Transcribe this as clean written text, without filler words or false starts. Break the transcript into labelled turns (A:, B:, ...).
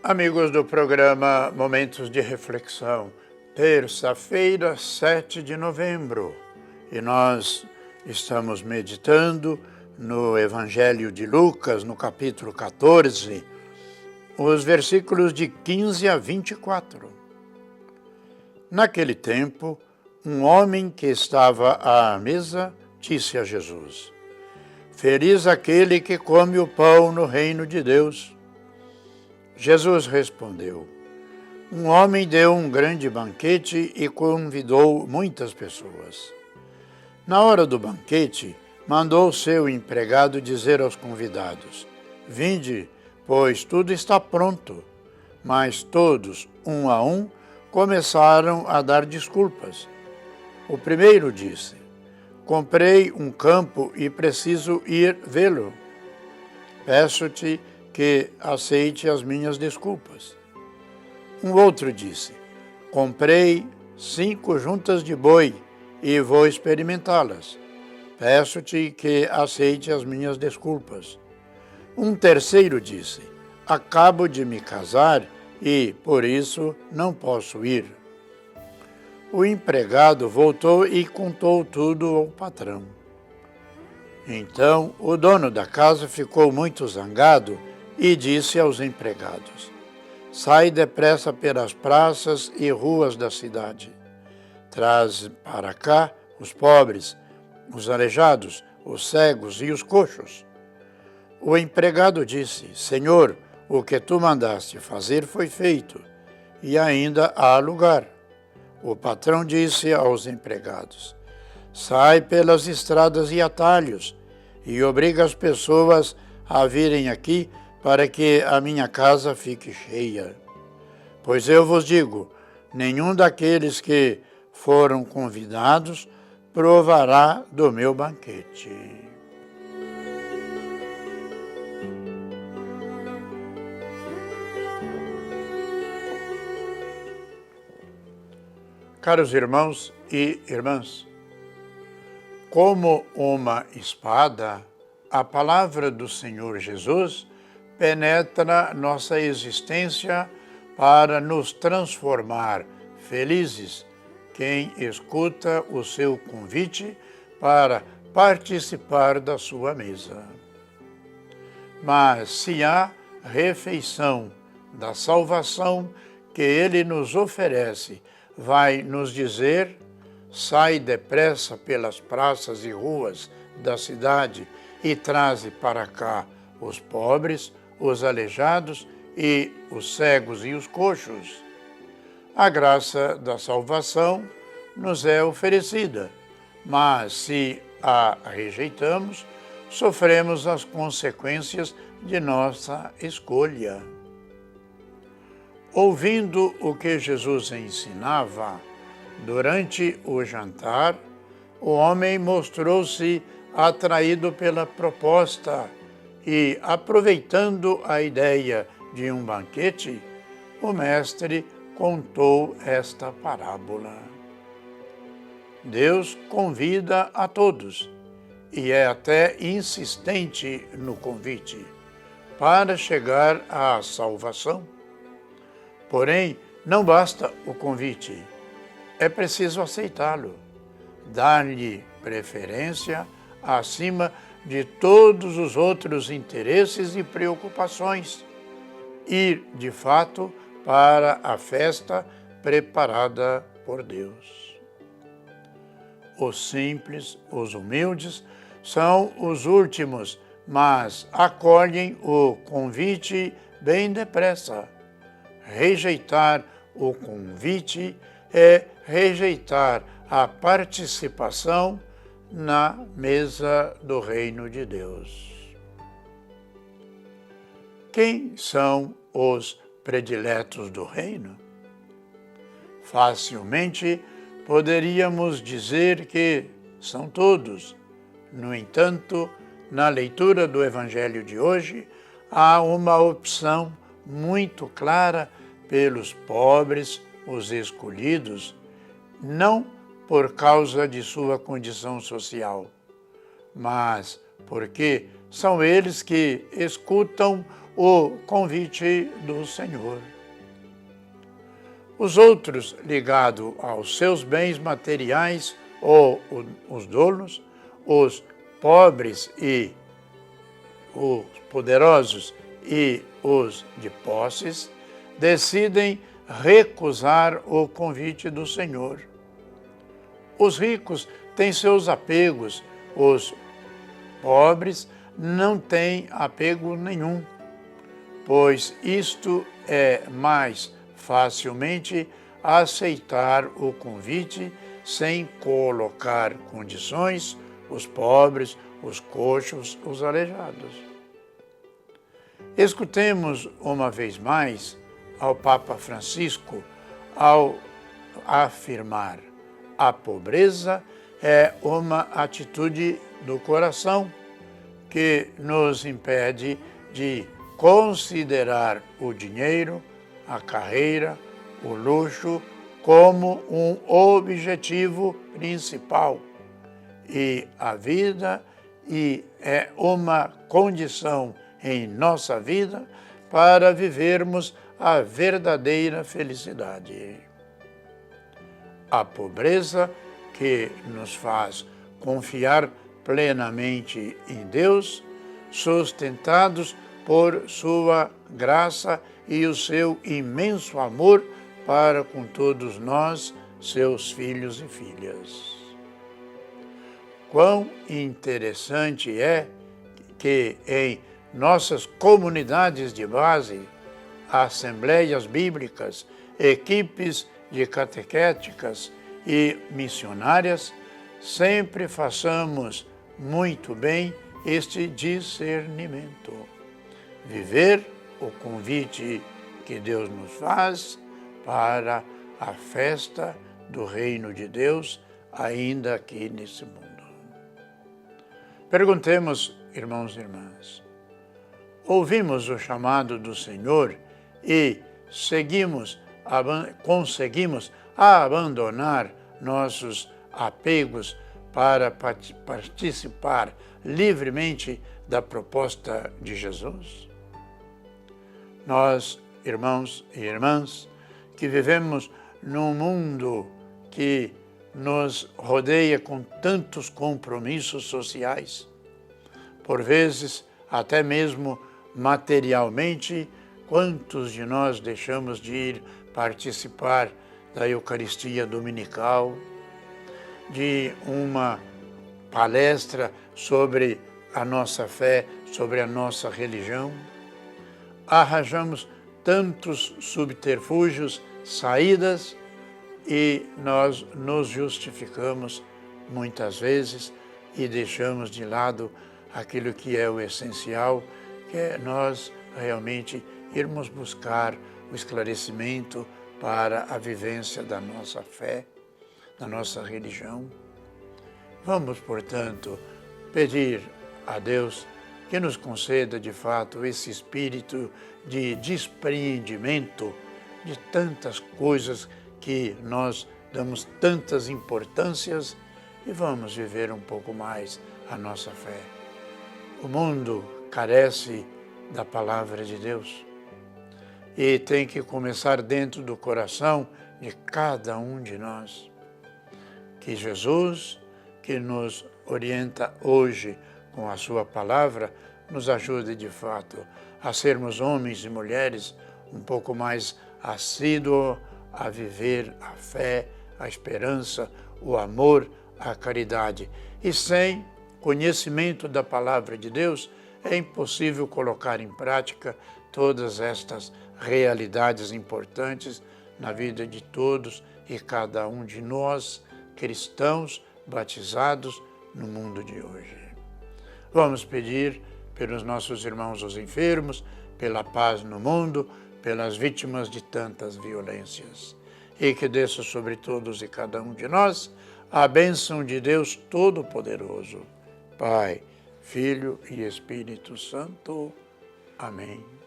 A: Amigos do programa Momentos de Reflexão, terça-feira, 7 de novembro, e nós estamos meditando no Evangelho de Lucas, no capítulo 14, os versículos de 15 a 24. Naquele tempo, um homem que estava à mesa disse a Jesus: "Feliz aquele que come o pão no reino de Deus." Jesus respondeu: "Um homem deu um grande banquete e convidou muitas pessoas. Na hora do banquete, mandou seu empregado dizer aos convidados: 'Vinde, pois tudo está pronto.' Mas todos, um a um, começaram a dar desculpas. O primeiro disse: 'Comprei um campo e preciso ir vê-lo. Peço-te que aceite as minhas desculpas.' Um outro disse: 'Comprei 5 juntas de boi e vou experimentá-las. Peço-te que aceite as minhas desculpas.' Um terceiro disse: 'Acabo de me casar e, por isso, não posso ir.' O empregado voltou e contou tudo ao patrão. Então o dono da casa ficou muito zangado e disse aos empregados: 'Sai depressa pelas praças e ruas da cidade. Traz para cá os pobres, os aleijados, os cegos e os coxos.' O empregado disse: 'Senhor, o que tu mandaste fazer foi feito, e ainda há lugar.' O patrão disse aos empregados: 'Sai pelas estradas e atalhos, e obriga as pessoas a virem aqui para que a minha casa fique cheia. Pois eu vos digo, nenhum daqueles que foram convidados provará do meu banquete.'" Caros irmãos e irmãs, como uma espada, a palavra do Senhor Jesus penetra nossa existência para nos transformar felizes quem escuta o seu convite para participar da sua mesa. Mas se a refeição da salvação que Ele nos oferece vai nos dizer: "Sai depressa pelas praças e ruas da cidade e traze para cá os pobres, os aleijados e os cegos e os coxos", a graça da salvação nos é oferecida, mas se a rejeitamos, sofremos as consequências de nossa escolha. Ouvindo o que Jesus ensinava, durante o jantar, o homem mostrou-se atraído pela proposta e, aproveitando a ideia de um banquete, o mestre contou esta parábola. Deus convida a todos, e é até insistente no convite, para chegar à salvação. Porém, não basta o convite, é preciso aceitá-lo, dar-lhe preferência acima de todos os outros interesses e preocupações, ir, de fato, para a festa preparada por Deus. Os simples, os humildes, são os últimos, mas acolhem o convite bem depressa. Rejeitar o convite é rejeitar a participação na mesa do reino de Deus. Quem são os prediletos do reino? Facilmente poderíamos dizer que são todos. No entanto, na leitura do Evangelho de hoje, há uma opção muito clara pelos pobres, os escolhidos, não por causa de sua condição social, mas porque são eles que escutam o convite do Senhor. Os outros, ligados aos seus bens materiais, ou os donos, os pobres e os poderosos e os de posses, decidem recusar o convite do Senhor. Os ricos têm seus apegos, os pobres não têm apego nenhum, pois isto é mais facilmente aceitar o convite sem colocar condições, os pobres, os coxos, os aleijados. Escutemos uma vez mais ao Papa Francisco ao afirmar: a pobreza é uma atitude do coração que nos impede de considerar o dinheiro, a carreira, o luxo como um objetivo principal. E a vida é uma condição em nossa vida para vivermos a verdadeira felicidade. A pobreza que nos faz confiar plenamente em Deus, sustentados por sua graça e o seu imenso amor para com todos nós, seus filhos e filhas. Quão interessante é que em nossas comunidades de base, assembleias bíblicas, equipes de catequéticas e missionárias, sempre façamos muito bem este discernimento. Viver o convite que Deus nos faz para a festa do reino de Deus, ainda aqui nesse mundo. Perguntemos, irmãos e irmãs, ouvimos o chamado do Senhor e conseguimos abandonar nossos apegos para participar livremente da proposta de Jesus? Nós, irmãos e irmãs, que vivemos num mundo que nos rodeia com tantos compromissos sociais, por vezes até mesmo materialmente, quantos de nós deixamos de ir participar da Eucaristia Dominical, de uma palestra sobre a nossa fé, sobre a nossa religião? Arranjamos tantos subterfúgios, saídas, e nós nos justificamos muitas vezes e deixamos de lado aquilo que é o essencial, que é nós realmente irmos buscar o esclarecimento para a vivência da nossa fé, da nossa religião. Vamos, portanto, pedir a Deus que nos conceda de fato esse espírito de despreendimento de tantas coisas que nós damos tantas importâncias e vamos viver um pouco mais a nossa fé. O mundo carece da palavra de Deus e tem que começar dentro do coração de cada um de nós. Que Jesus, que nos orienta hoje com a sua palavra, nos ajude de fato a sermos homens e mulheres um pouco mais assíduos a viver a fé, a esperança, o amor, a caridade. E sem conhecimento da palavra de Deus, é impossível colocar em prática todas estas realidades importantes na vida de todos e cada um de nós, cristãos batizados no mundo de hoje. Vamos pedir pelos nossos irmãos os enfermos, pela paz no mundo, pelas vítimas de tantas violências. E que desça sobre todos e cada um de nós a bênção de Deus Todo-Poderoso, Pai, Filho e Espírito Santo. Amém.